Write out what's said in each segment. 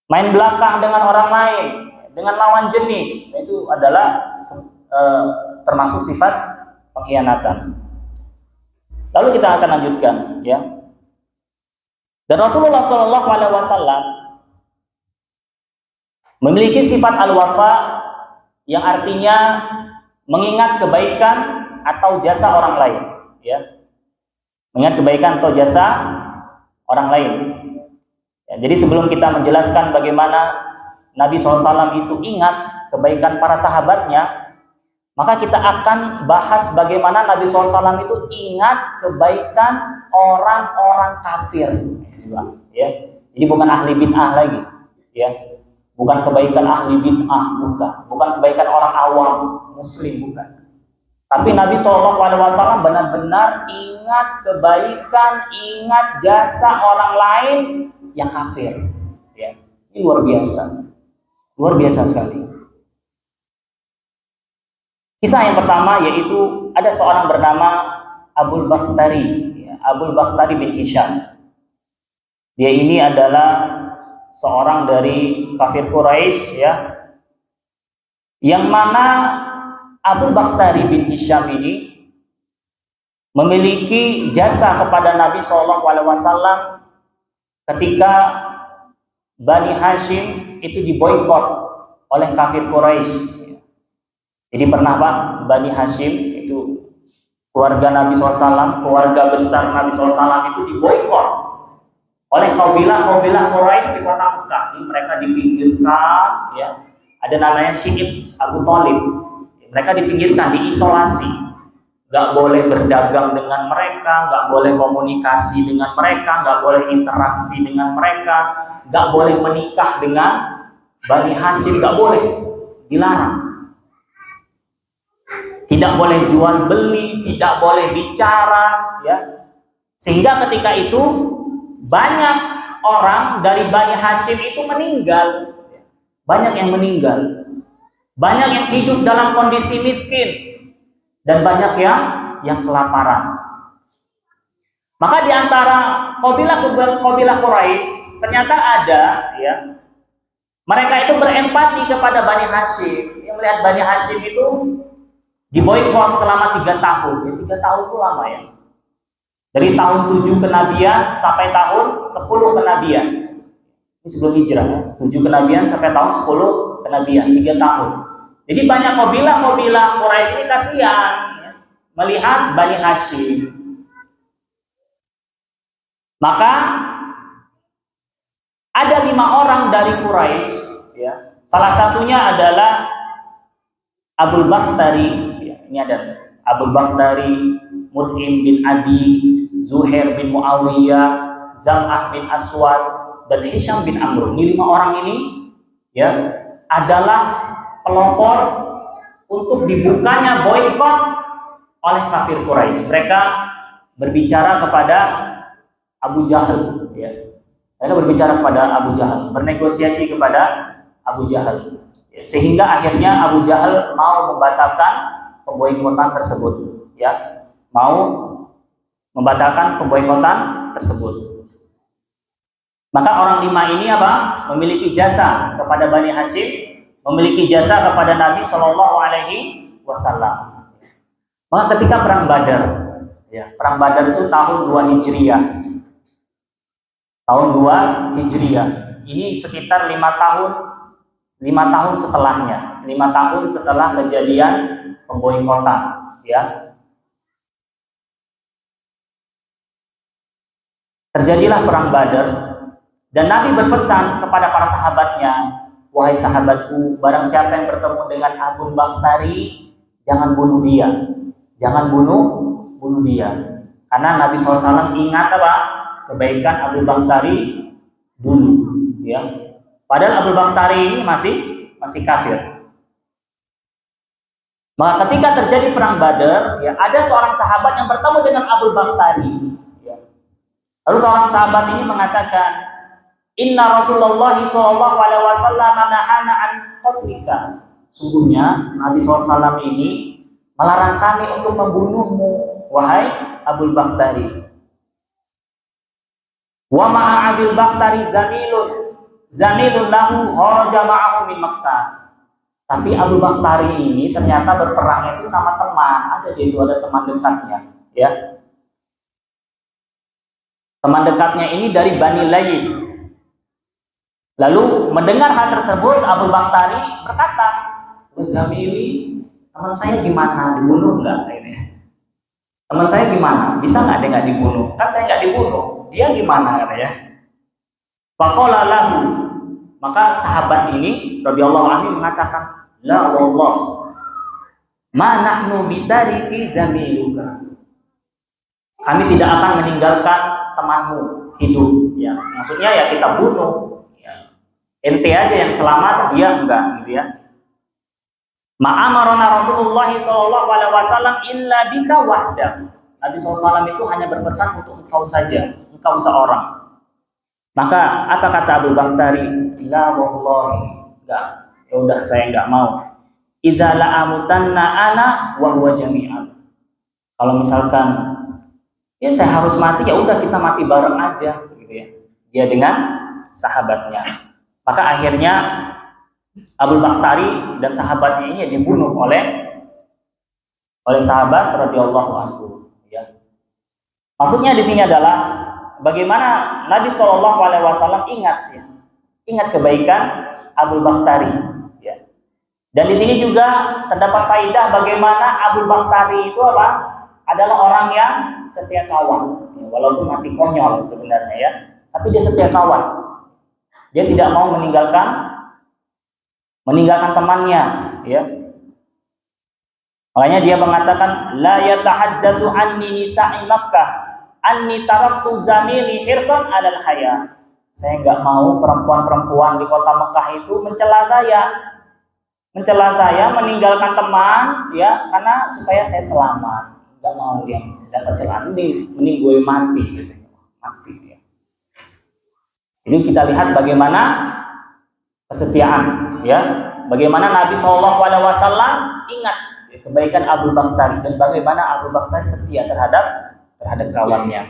main belakang dengan orang lain, dengan lawan jenis, itu adalah termasuk sifat pengkhianatan. Lalu kita akan lanjutkan, ya. Dan Rasulullah SAW memiliki sifat al-wafa yang artinya mengingat kebaikan atau jasa orang lain, ya. Mengingat kebaikan atau jasa orang lain. Ya, jadi sebelum kita menjelaskan bagaimana Nabi SAW itu ingat kebaikan para sahabatnya, maka kita akan bahas bagaimana Nabi SAW itu ingat kebaikan orang-orang kafir, ya. Jadi bukan ahli bid'ah lagi, ya. Bukan kebaikan ahli bid'ah, bukan kebaikan orang awam muslim, bukan. Tapi Nabi SAW benar-benar ingat kebaikan, ingat jasa orang lain yang kafir, ya. Ini luar biasa sekali. Kisah yang pertama yaitu ada seorang bernama Abul Bakhtari, ya, Abul Bakhtari bin Hisham. Dia ini adalah seorang dari kafir Quraisy, ya, yang mana Abul Bakhtari bin Hisham ini memiliki jasa kepada Nabi SAW ketika Bani Hashim itu diboikot oleh kafir Quraisy. Jadi pernah Pak, Bani Hashim itu keluarga Nabi SAW, keluarga besar Nabi SAW itu diboikot oleh kabilah-kabilah Quraisy di kota Mekah. Ini mereka dipinggirkan, ya. Ada namanya Syi'ib Abu Thalib. Mereka dipinggirkan, diisolasi. Gak boleh berdagang dengan mereka, gak boleh komunikasi dengan mereka, gak boleh interaksi dengan mereka, gak boleh menikah dengan Bani Hashim, gak boleh, dilarang. Tidak boleh jual beli, tidak boleh bicara, ya. Sehingga ketika itu banyak orang dari Bani Hashim itu meninggal. Banyak yang meninggal. Banyak yang hidup dalam kondisi miskin dan banyak yang kelaparan. Maka di antara kabilah Quraisy ternyata ada, ya, mereka itu berempati kepada Bani Hashim. Yang melihat Bani Hashim itu diboikot selama 3 tahun. Ya, 3 tahun itu lama, ya. Dari tahun 7 kenabian sampai tahun 10 kenabian. Ini sebelum hijrah, ya. 7 kenabian sampai tahun 10 kenabian, 3 tahun. Jadi banyak kabilah Quraisy ini kasihan, ya, melihat Bani Hashim. Maka ada 5 orang dari Quraisy, ya. Salah satunya adalah Abul Bakhtari, ya. Ini ada Abul Bakhtari, Mut'im bin Adi, Zuhair bin Muawiyah, Zam'ah bin Aswad, dan Hisham bin Amr. Ini 5 orang ini, ya, adalah pelopor untuk dibukanya boikot oleh kafir Quraisy. Mereka berbicara kepada Abu Jahal, ya. Mereka berbicara kepada Abu Jahal, bernegosiasi kepada Abu Jahal, ya. Sehingga akhirnya Abu Jahal mau membatalkan pemboikotan tersebut, ya. Mau membatalkan pemboikotan tersebut. Maka orang 5 ini apa? Memiliki jasa kepada Bani Hashim, memiliki jasa kepada Nabi SAW. Maka ketika perang Badar, ya, perang Badar itu tahun 2 Hijriah. Tahun 2 Hijriah. Ini sekitar 5 tahun setelahnya, 5 tahun setelah kejadian pemboikotan, ya. Terjadilah perang Badar dan Nabi berpesan kepada para sahabatnya, wahai sahabatku, barang siapa yang bertemu dengan Abul Bakhtari, jangan bunuh dia. Jangan bunuh dia. Karena Nabi SAW ingat apa? Kebaikan Abul Bakhtari dulu, ya. Padahal Abul Bakhtari ini masih kafir. Maka ketika terjadi perang Badar, ya, ada seorang sahabat yang bertemu dengan Abul Bakhtari, ya. Lalu seorang sahabat ini mengatakan, Inna Rasulullah SAW nahana an qatlika. Sungguhnya Nabi SAW ini melarang kami untuk membunuhmu, wahai Abul Bakhtari. Wa ma'a Abul Bakhtari zamilun, zamilun lahu kharaja ma'ahu min Makkah. Tapi Abu Bakhtari ini ternyata berperang itu sama teman. Ada dia itu, ada teman dekatnya, ya. Teman dekatnya ini dari Bani Lais. Lalu mendengar hal tersebut, Abu Bakhtari berkata, "Zamili, teman saya gimana? Dibunuh nggak?" Ini. Teman saya gimana? Bisa nggak dia nggak dibunuh? Kan saya nggak dibunuh. Dia gimana katanya? Faqala lahu. Maka sahabat ini radhiyallahu anhu mengatakan, "La wallah, ma nahnu bitariki zamiluka." Kami tidak akan meninggalkan temanmu hidup, ya. Maksudnya ya kita bunuh. Ya. Ente aja yang selamat, dia enggak, gitu ya. Ma'amarona Rasulullah sallallahu alaihi wasallam illa bika wahda. Nabi SAW itu hanya berpesan untuk engkau saja, engkau seorang. Maka apa kata Abu Bakhtari? La wallahi, enggak. Ya udah, saya enggak mau. Idza la'amutanna ana wa huwa jami'an. Kalau misalkan ya saya harus mati, ya udah kita mati bareng aja, gitu ya. Dia dengan sahabatnya. Maka akhirnya Abu Bakhtari dan sahabatnya ini dibunuh oleh sahabat radhiyallahu anhu, ya. Maksudnya di sini adalah bagaimana Nabi Shallallahu Alaihi Wasallam ingat kebaikan Abu Bakhtari, ya. Dan di sini juga terdapat faidah bagaimana Abu Bakhtari itu adalah orang yang setia kawan, ya, walaupun mati konyol sebenarnya, ya, tapi dia setia kawan. Dia tidak mau meninggalkan temannya, ya. Makanya dia mengatakan, la yatahaddatsu anni nisa'i Makkah anni taraktu zamili hirsan 'alal haya. Saya enggak mau perempuan-perempuan di kota Mekah itu mencela saya meninggalkan teman, ya, karena supaya saya selamat. Enggak mau dia dapat celaan, mending gue mati, gitu. Mati dia. Jadi kita lihat bagaimana kesetiaan, ya, bagaimana Nabi Shallallahu Alaihi Wasallam ingat kebaikan Abu Bakhtari dan bagaimana Abu Bakhtari setia terhadap kawannya.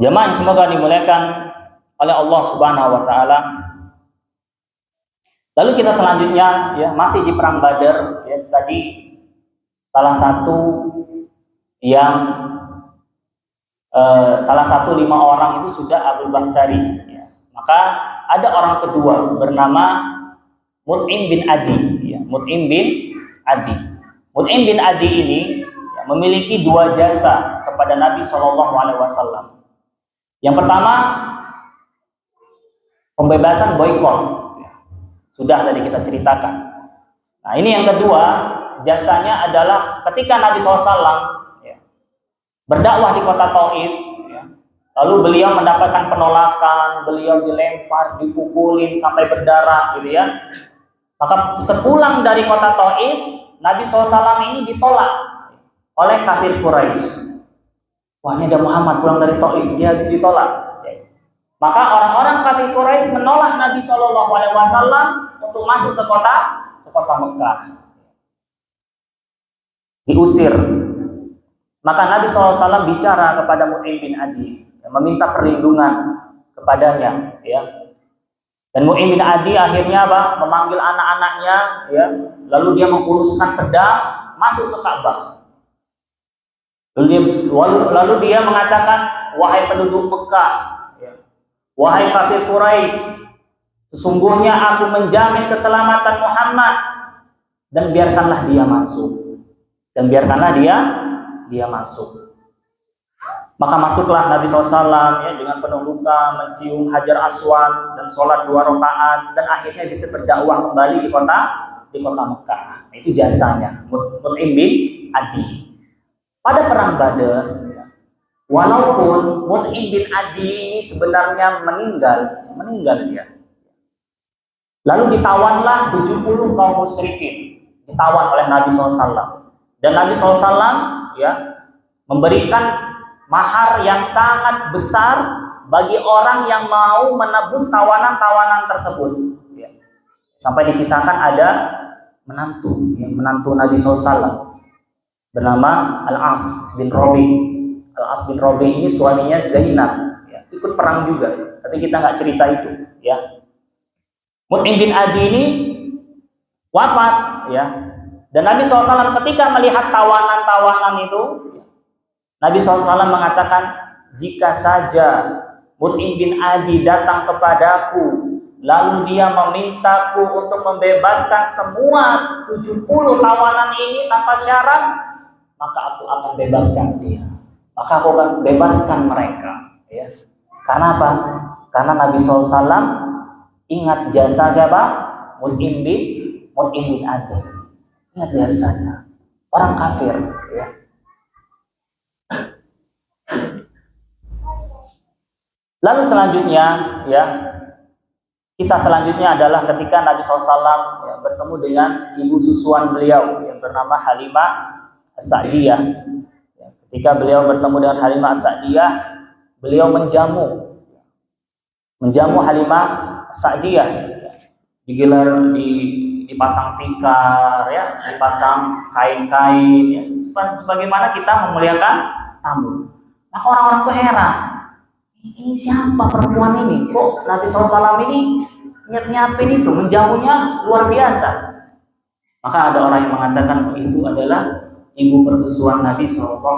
Jemaah yang semoga dimuliakan oleh Allah Subhanahu Wa Taala. Lalu kita selanjutnya, ya, masih di perang Badar, ya, tadi salah satu 5 orang itu sudah Abu Bakhtari, ya. Maka ada orang kedua bernama Mut'im bin Adi, ya. Mut'im bin Adi ini, ya, memiliki 2 jasa kepada Nabi Shallallahu Alaihi Wasallam. Yang pertama, pembebasan boikot, ya. Sudah tadi kita ceritakan. Nah, ini yang kedua, jasanya adalah ketika Nabi SAW berdakwah di kota Taif, ya, lalu beliau mendapatkan penolakan, beliau dilempar, dipukulin sampai berdarah, gitu ya. Maka sepulang dari kota Taif, Nabi SAW ini ditolak oleh kafir Quraisy. Wah, ini ada Muhammad pulang dari Taif, dia habis ditolak. Maka orang-orang kafir Quraisy menolak Nabi SAW untuk masuk ke kota Mekah. Diusir. Maka Nabi SAW bicara kepada Mut'im bin Adi, meminta perlindungan kepadanya, ya. Dan Mut'im bin Adi akhirnya memanggil anak-anaknya, ya. Lalu dia menghuluskan pedang masuk ke Ka'bah. Lalu dia mengatakan, wahai penduduk Mekah, ya, wahai kafir Quraisy, sesungguhnya aku menjamin keselamatan Muhammad dan biarkanlah dia masuk. Dia masuk. Maka masuklah Nabi SAW, ya, dengan penuh luka, mencium Hajar Aswad dan sholat 2 rakaat, dan akhirnya bisa berdakwah kembali di kota Mekah. Itu jasanya Mut'im bin Adi. Pada perang Badar, walaupun Mut'im bin Adi ini sebenarnya meninggal dia. Lalu ditawan 70 kaum musyrikin, ditawan oleh Nabi SAW. Dan Nabi SAW, ya, memberikan mahar yang sangat besar bagi orang yang mau menebus tawanan-tawanan tersebut, ya. Sampai dikisahkan ada menantu Nabi SAW bernama Al-As bin Rabi. Al-As bin Rabi ini suaminya Zainab, ya, ikut perang juga, tapi kita nggak cerita itu, ya. Mut'im bin Adi ini wafat, ya. Dan Nabi SAW ketika melihat tawanan-tawanan itu, Nabi SAW mengatakan, jika saja Mut'im bin Adi datang kepadaku, lalu dia memintaku untuk membebaskan semua 70 tawanan ini tanpa syarat, maka aku akan bebaskan dia. Maka aku akan bebaskan mereka. Ya. Karena apa? Karena Nabi SAW ingat jasa siapa? Mut'im bin Adi. Ingat jasanya. Orang kafir. Ya. Lalu selanjutnya, ya, kisah selanjutnya adalah ketika Nabi SAW ya, bertemu dengan ibu susuan beliau yang bernama Halimah As-Sa'diyah. Ya, ketika beliau bertemu dengan Halimah As-Sa'diyah, beliau menjamu Halimah As-Sa'diyah. Ya, digelar dipasang tikar, ya, dipasang kain-kain, ya, sebagaimana kita memuliakan tamu. Maka orang-orang tuh heran. Ini siapa perempuan ini? Kok Nabi SAW ini nyiapin itu, menjamunya luar biasa. Maka ada orang yang mengatakan itu adalah ibu persusuan Nabi SAW.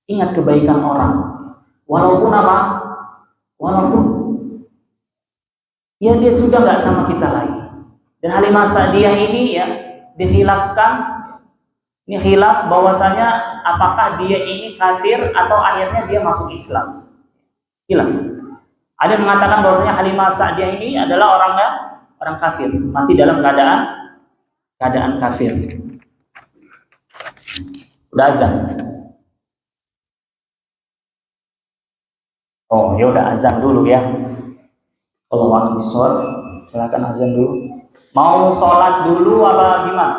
Ingat kebaikan orang. Walaupun apa? Walaupun ya dia sudah nggak sama kita lagi. Dan Halimah Sa'diyah ini ya dikhilafkan. Ini khilaf bahwasanya apakah dia ini kafir atau akhirnya dia masuk Islam. Khilaf. Ada yang mengatakan bahwasanya Halimah Sa'diyah ini adalah orang kafir, mati dalam keadaan kafir. Udah azan. Oh, ya udah azan dulu ya. Allahu a'lam bishawab. Silakan azan dulu. Mau sholat dulu apa gimana?